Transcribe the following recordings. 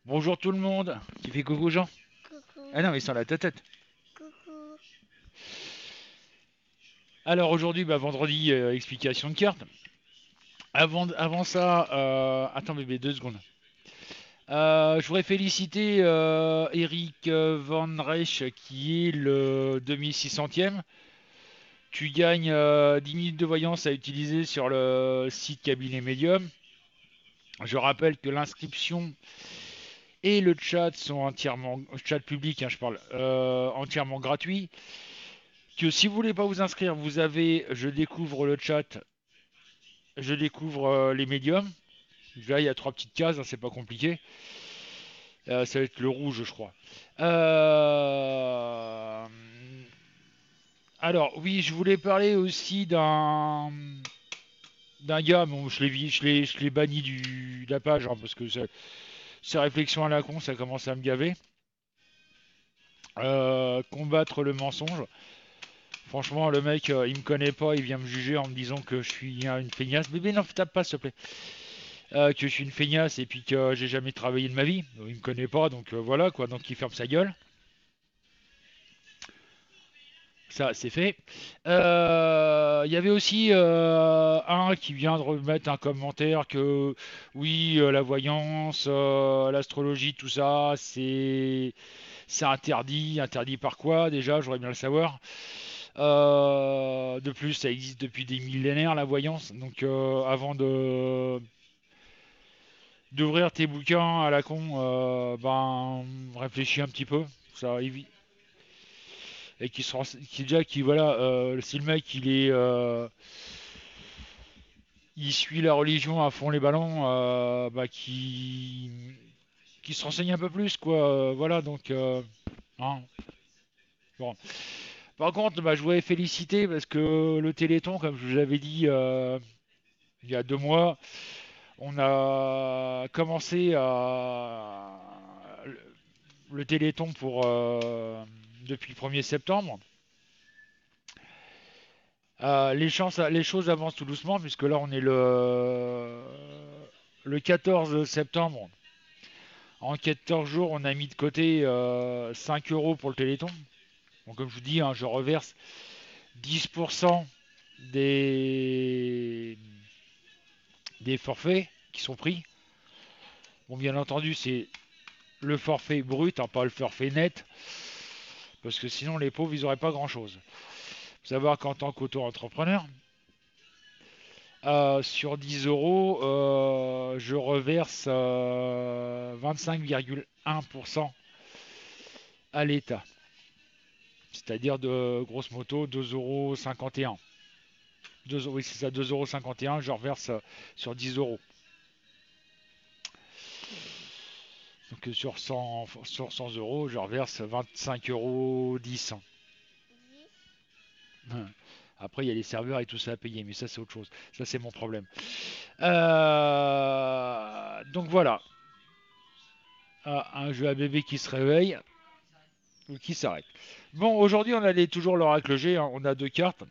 Bonjour tout le monde. Tu fais coucou Jean? Ah Coucou, non, mais ils sont à la tête. coucou. Alors aujourd'hui, vendredi, explication de cartes. Avant ça, attends bébé, 2 secondes. Je voudrais féliciter Eric Van Reich qui est le 2600e. Tu gagnes 10 minutes de voyance à utiliser sur le site Cabinet Medium. Je rappelle que l'inscription et le chat sont entièrement, chat public, hein, je parle, entièrement gratuits. Que si vous voulez pas vous inscrire, vous avez je découvre le chat, je découvre les médiums. Là, il y a 3 petites cases, hein, c'est pas compliqué. Ça va être le rouge, je crois. Euh, Alors, oui, je voulais parler aussi d'un gars. Bon, je l'ai banni de la page, hein, parce que ces réflexions à la con, ça commence à me gaver. Combattre le mensonge. Franchement, le mec, il me connaît pas, il vient me juger en me disant que je suis une feignasse. Bébé, non, tape pas, s'il te plaît. Que je suis une feignasse et puis que j'ai jamais travaillé de ma vie. Il me connaît pas, donc voilà quoi. Donc il ferme sa gueule. Ça, c'est fait. Il y avait aussi un qui vient de remettre un commentaire que oui, la voyance, l'astrologie, tout ça, c'est interdit. Interdit par quoi déjà? J'aurais bien le savoir. De plus, ça existe depuis des millénaires la voyance. Donc avant de d'ouvrir tes bouquins à la con, réfléchis un petit peu. Ça évite. Et qui déjà, qui voilà, si le mec il suit la religion à fond les ballons, qui se renseigne un peu plus, quoi. Voilà, donc, hein, bon. Par contre, je voudrais féliciter parce que le Téléthon, comme je vous l'avais dit il y a 2 mois, on a commencé à le Téléthon pour depuis le 1er septembre. Les choses avancent tout doucement puisque là on est le 14 septembre. En 14 jours, on a mis de côté 5 euros pour le Téléthon. Donc comme je vous dis, hein, je reverse 10% des, des forfaits qui sont pris. Bon, bien entendu, c'est le forfait brut, hein, pas le forfait net, parce que sinon les pauvres, ils n'auraient pas grand-chose. Faut savoir qu'en tant qu'auto-entrepreneur, sur 10 euros, je reverse 25,1% à l'État. C'est-à-dire de grosse moto 2,51 euros. Oui, c'est ça, 2,51 euros, je reverse sur 10 euros. Donc sur 100 euros, je reverse 25,10 euros. Après, il y a les serveurs et tout ça à payer, mais ça, c'est autre chose. Ça, c'est mon problème. Donc voilà. Un jeu à bébé qui se réveille ou qui s'arrête. Bon, aujourd'hui, on a toujours l'oracle G, hein. On a 2 cartes.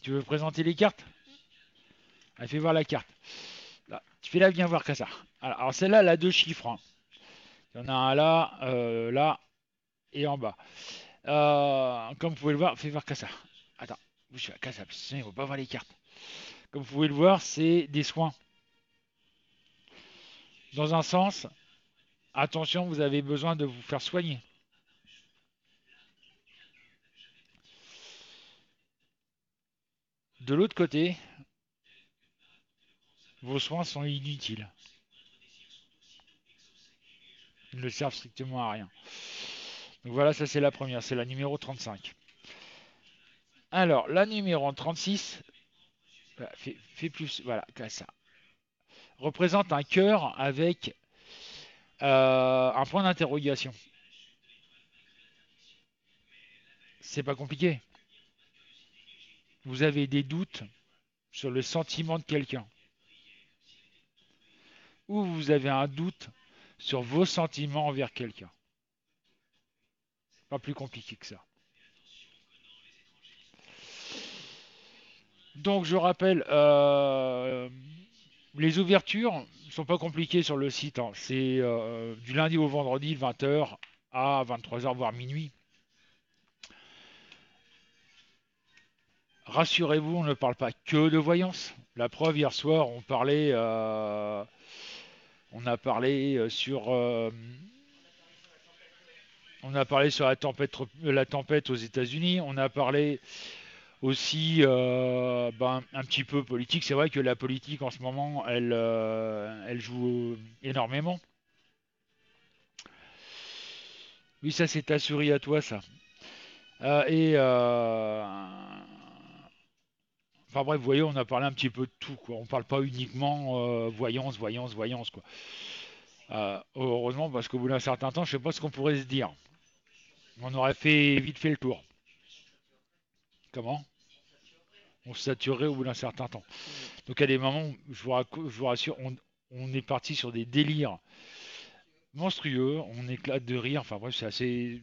Tu veux présenter les cartes? Allez, fais voir la carte. Là, tu fais là, viens voir que ça. Alors celle-là, elle a 2 chiffres, hein. Il y en a un là, là et en bas. Comme vous pouvez le voir, fais voir que ça. Attends, bouge pas, ça, sinon il ne faut pas voir les cartes. Comme vous pouvez le voir, c'est des soins. Dans un sens, attention, vous avez besoin de vous faire soigner. De l'autre côté, vos soins sont inutiles. Ils ne servent strictement à rien. Donc voilà, ça c'est la première, c'est la numéro 35. Alors, la numéro 36, voilà, fait plus, voilà, comme ça, représente un cœur avec un point d'interrogation. C'est pas compliqué. Vous avez des doutes sur le sentiment de quelqu'un. Ou vous avez un doute sur vos sentiments envers quelqu'un. Pas plus compliqué que ça. Donc je rappelle, Les ouvertures sont pas compliquées sur le site, hein. C'est du lundi au vendredi, 20h à 23h, voire minuit. Rassurez-vous, on ne parle pas que de voyance. La preuve, hier soir, on a parlé on a parlé sur la tempête aux États-Unis. On a parlé aussi un petit peu politique. C'est vrai que la politique en ce moment, elle joue énormément. Oui, ça c'est ta souris à toi, ça. Et enfin bref, vous voyez, on a parlé un petit peu de tout, quoi. On parle pas uniquement voyance, voyance, voyance, quoi. Heureusement, parce qu'au bout d'un certain temps, je sais pas ce qu'on pourrait se dire. On aurait vite fait le tour. Comment? On se saturerait au bout d'un certain temps. Donc à des moments, je vous rassure, on est parti sur des délires monstrueux, on éclate de rire, enfin bref, c'est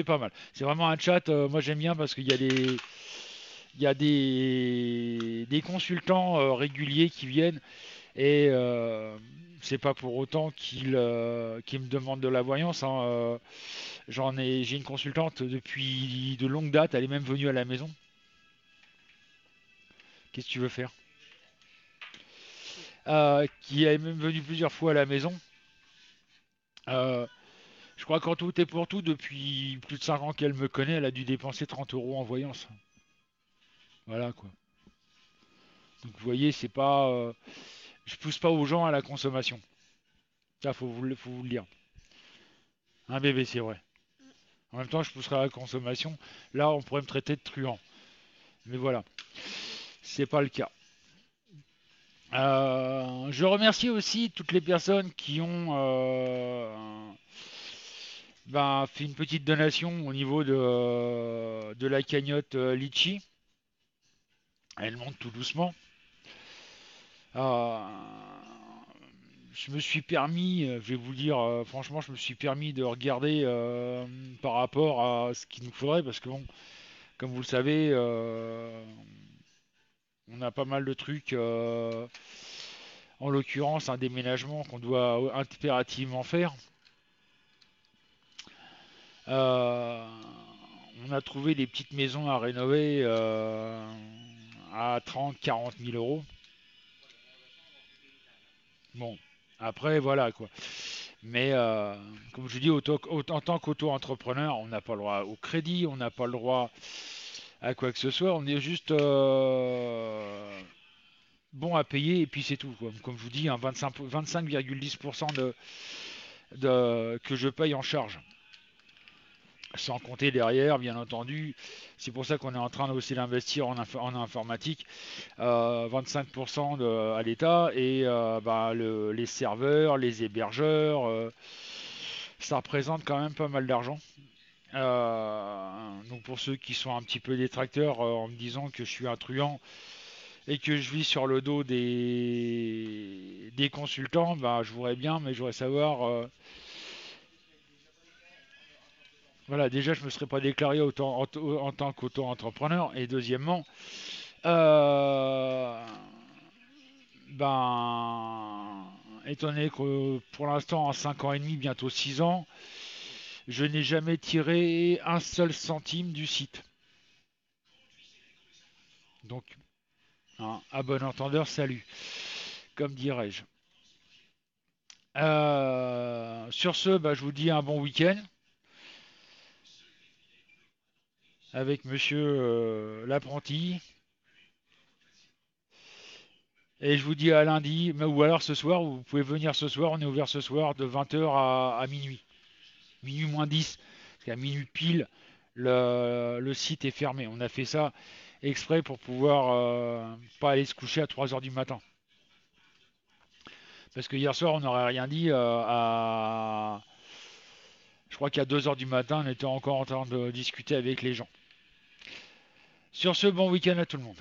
pas mal. C'est vraiment un chat, moi j'aime bien parce qu'il y a des consultants réguliers qui viennent et c'est pas pour autant qu'ils me demandent de la voyance, hein. J'ai une consultante depuis de longue date, elle est même venue à la maison. Qu'est-ce que tu veux faire? Qui est même venue plusieurs fois à la maison. Euh, je crois qu'en tout et pour tout, depuis plus de 5 ans qu'elle me connaît, elle a dû dépenser 30 euros en voyance. Voilà quoi. Donc vous voyez, c'est pas, je pousse pas aux gens à la consommation. Ça, faut vous le dire. Un bébé, c'est vrai. En même temps, je pousserai à la consommation. Là, on pourrait me traiter de truand. Mais voilà, c'est pas le cas. Je remercie aussi toutes les personnes qui ont fait une petite donation au niveau de la cagnotte Litchi. Elle monte tout doucement. Euh, je me suis permis, je vais vous dire, franchement, je me suis permis de regarder par rapport à ce qu'il nous faudrait, parce que bon, comme vous le savez, on a pas mal de trucs, en l'occurrence un déménagement qu'on doit impérativement faire. Euh, on a trouvé des petites maisons à rénover à 30-40 000 euros. Bon, après voilà quoi. Mais comme je dis, en tant qu'auto-entrepreneur, on n'a pas le droit au crédit, on n'a pas le droit à quoi que ce soit. On est juste bon à payer et puis c'est tout, quoi. Comme je vous dis, 25,10% que je paye en charge. Sans compter derrière, bien entendu. C'est pour ça qu'on est en train aussi d'investir en informatique. 25% à l'État et les serveurs, les hébergeurs, ça représente quand même pas mal d'argent. Donc pour ceux qui sont un petit peu détracteurs en me disant que je suis un truand et que je vis sur le dos des consultants, je voudrais bien, mais je voudrais savoir. Voilà, déjà je me serais pas déclaré en tant qu'auto-entrepreneur. Et deuxièmement, euh, étant donné que pour l'instant en 5 ans et demi, bientôt 6 ans, je n'ai jamais tiré un seul centime du site. Donc, hein, à bon entendeur, salut, comme dirais-je. Sur ce, je vous dis un bon week-end avec monsieur l'apprenti. Et je vous dis à lundi, ou alors ce soir, vous pouvez venir ce soir, on est ouvert ce soir de 20h à minuit. Minuit moins 10, parce qu'à minuit pile, le site est fermé. On a fait ça exprès pour pouvoir pas aller se coucher à 3h du matin. Parce que hier soir, on n'aurait rien dit Je crois qu'à 2h du matin, on était encore en train de discuter avec les gens. Sur ce, bon week-end à tout le monde.